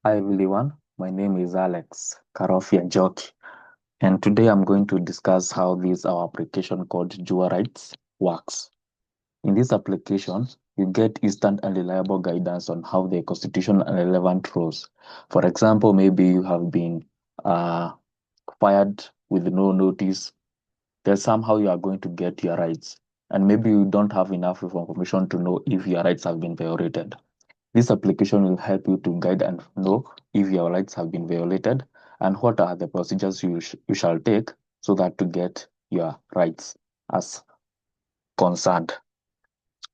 Hi everyone, my name is Alex Karofia Joki, and today I'm going to discuss how this our application called JuaRights works. In this application, you get instant and reliable guidance on how the constitution and relevant rules. For example, maybe you have been uh, fired with no notice, then somehow you are going to get your rights, and maybe you don't have enough information to know if your rights have been violated. This application will help you to guide and know if your rights have been violated and what are the procedures you shall take so that to get your rights as concerned.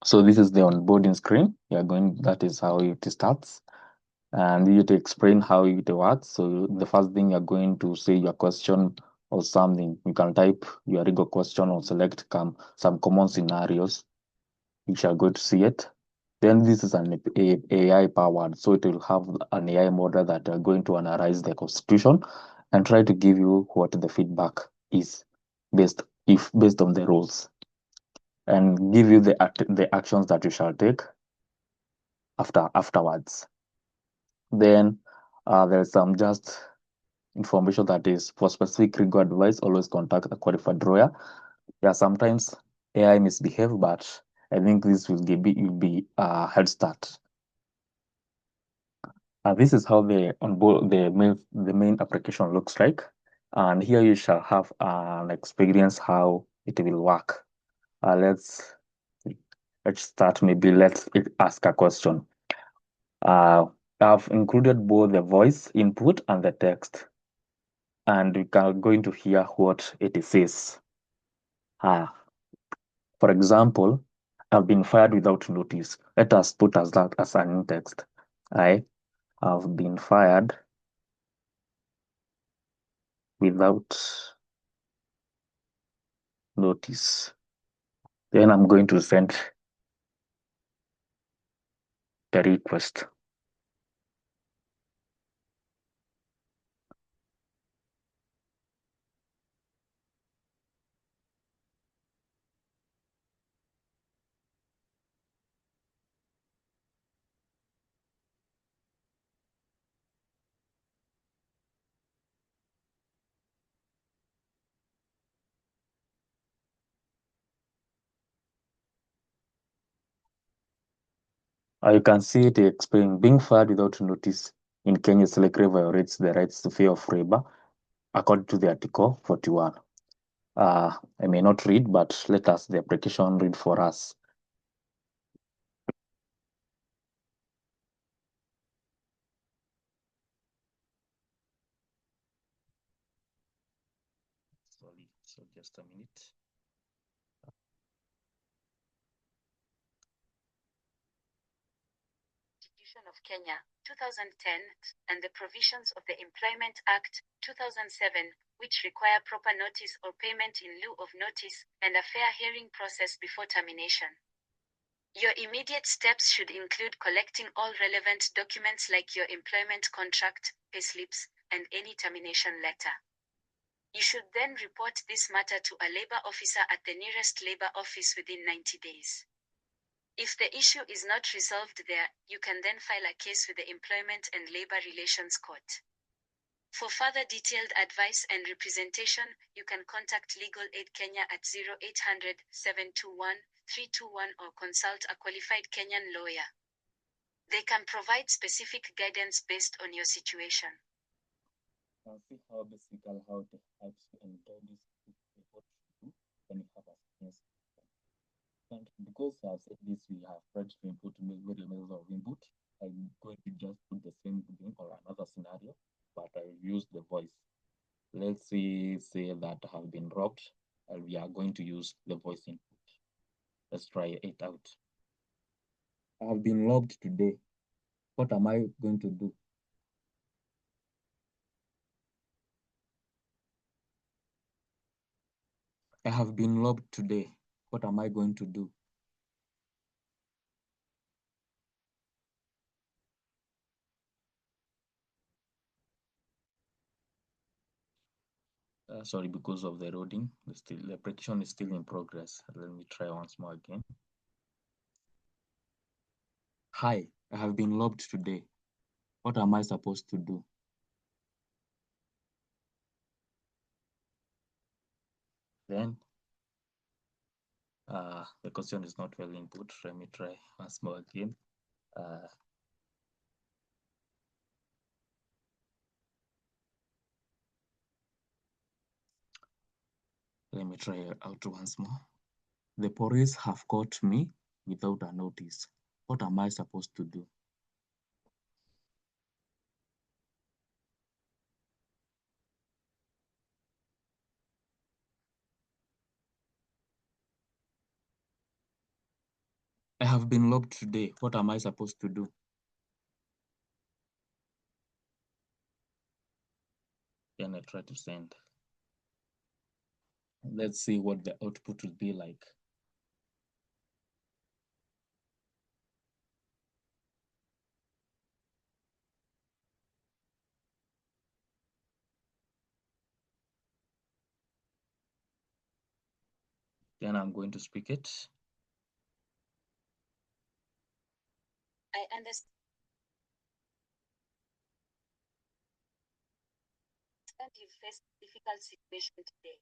So this is the onboarding screen. That is how it starts. And you to explain how it works. So the first thing you're going to say your question or something. You can type your legal question or select some common scenarios. You shall go to see it. Then this is an AI powered, so it will have an AI model that are going to analyze the constitution and try to give you what the feedback is based on the rules and give you the actions that you shall take afterwards. Then there's some just information that is for specific legal advice. Always contact a qualified lawyer. Yeah, sometimes AI misbehave, but I think this will be a head start. This is how the main application looks like, and here you shall have an experience how it will work. Let's start. Maybe let's ask a question. I've included both the voice input and the text, and we are going to hear what it says. For example, I've been fired without notice. Let us put as that as an text. I have been fired without notice. Then I'm going to send the request. You can see it explain being fired without notice in Kenya selectively violates the rights to fair of labor according to the Article 41. I may not read, but let us the application read for us. Sorry, so just a minute. Constitution of Kenya, 2010, and the provisions of the Employment Act, 2007, which require proper notice or payment in lieu of notice and a fair hearing process before termination. Your immediate steps should include collecting all relevant documents like your employment contract, payslips, and any termination letter. You should then report this matter to a labor officer at the nearest labor office within 90 days. If the issue is not resolved there, you can then file a case with the Employment and Labor Relations Court. For further detailed advice and representation, you can contact Legal Aid Kenya at 0800 721 321 or consult a qualified Kenyan lawyer. They can provide specific guidance based on your situation. Now see how basically how it helps you enjoy this what to do when you have a experience. And because I've said this, we have tried to input various levels of input. I'm going to just put the same thing or another scenario, but I use the voice. Let's say that I have been robbed, and we are going to use the voice input. Let's try it out. I have been robbed today. What am I going to do? I have been robbed today. What am I going to do? Sorry, because of the loading, the application is still in progress. Let me try once more again. Hi, I have been robbed today. What am I supposed to do? Then the question is not well input. Let me try once more again. Let me try out once more. The police have caught me without a notice. What am I supposed to do? I have been locked today. What am I supposed to do? Then I try to send. Let's see what the output will be like. Then I'm going to speak it. I understand you face a difficult situation today.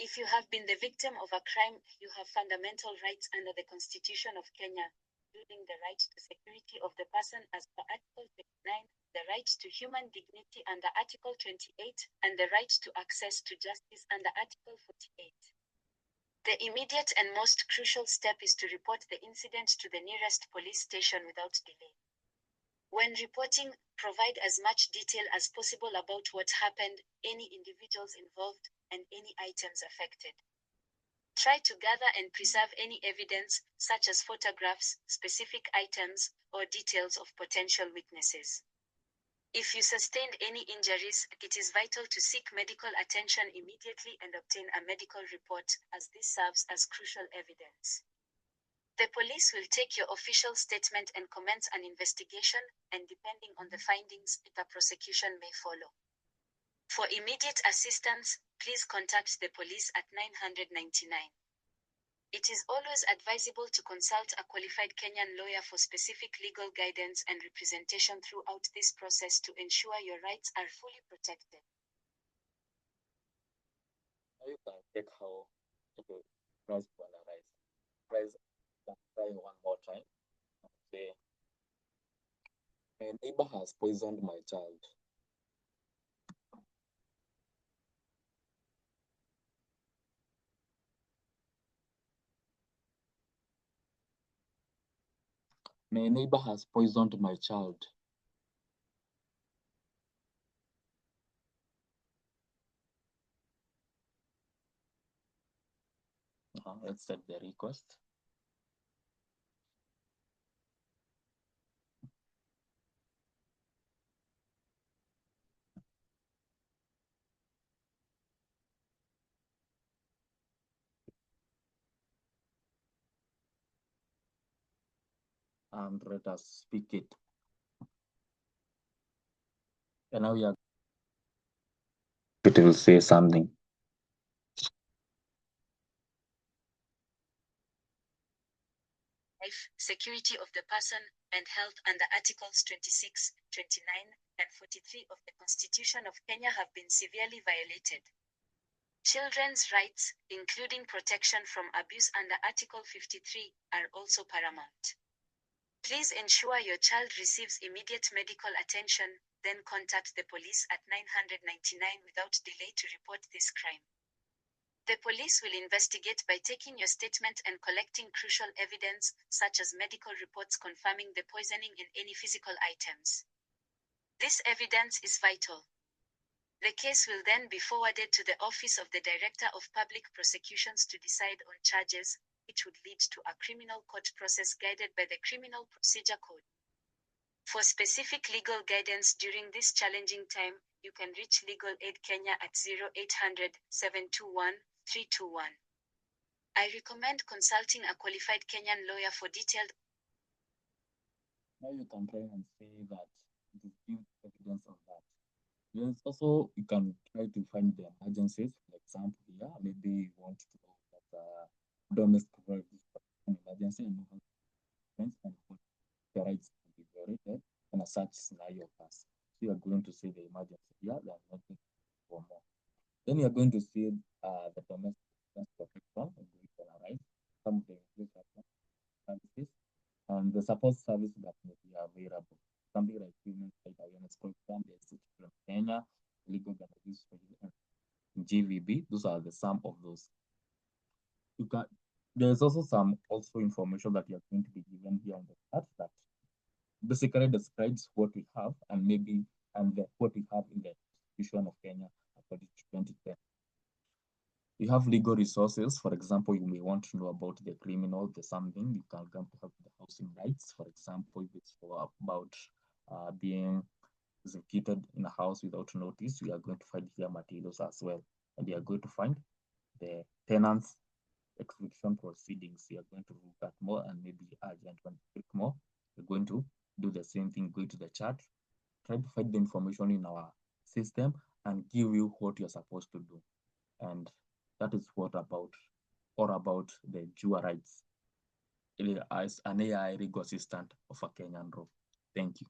If you have been the victim of a crime, you have fundamental rights under the Constitution of Kenya, including the right to security of the person as per Article 29, the right to human dignity under Article 28, and the right to access to justice under Article 48. The immediate and most crucial step is to report the incident to the nearest police station without delay. When reporting, provide as much detail as possible about what happened, any individuals involved, and any items affected. Try to gather and preserve any evidence, such as photographs, specific items, or details of potential witnesses. If you sustained any injuries, it is vital to seek medical attention immediately and obtain a medical report, as this serves as crucial evidence. The police will take your official statement and commence an investigation, and depending on the findings, a prosecution may follow. For immediate assistance, please contact the police at 999. It is always advisable to consult a qualified Kenyan lawyer for specific legal guidance and representation throughout this process to ensure your rights are fully protected. Now you can check how okay, price to analyze. Price can try one more time. Say, my neighbor has poisoned my child. My neighbor has poisoned my child. Let's set the request. And let us speak it. And now we are. It will say something. Life, security of the person, and health under Articles 26, 29, and 43 of the Constitution of Kenya have been severely violated. Children's rights, including protection from abuse under Article 53, are also paramount. Please ensure your child receives immediate medical attention, then contact the police at 999 without delay to report this crime. The police will investigate by taking your statement and collecting crucial evidence, such as medical reports confirming the poisoning and any physical items. This evidence is vital. The case will then be forwarded to the Office of the Director of Public Prosecutions to decide on charges, which would lead to a criminal court process guided by the Criminal Procedure Code. For specific legal guidance during this challenging time, you can reach Legal Aid Kenya at 0800 721 321. I recommend consulting a qualified Kenyan lawyer for detailed. Now you can try and say that it is give evidence of that. Yes, also you can try to find the emergencies. For example, here maybe you want to know that domestic violence is an emergency and you have friends and what the rights can be violated. when a such scenario occurs. So you are going to see the emergency here, they are looking for more. Then you are going to see the domestic protection and going to analyze some of the services and the support service that may be available. Something like women's rights awareness program, the Institute of Kenya, legal organization, and GVB. Those are the some of those. You can. There's also some information that you're going to be given here on the chart that basically describes what we have and maybe what we have in the Constitution of Kenya according to 2010. You have legal resources. For example, you may want to know about the criminal, the something. You can come to have the housing rights. For example, if it's about being executed in a house without notice, we are going to find here materials as well. And you are going to find the tenants execution proceedings. You are going to look at more and maybe urgent when you click more. You're going to do the same thing, go to the chart, try to find the information in our system and give you what you're supposed to do. And that is what about or about the JuaRights as an AI legal assistant of a Kenyan law. Thank you.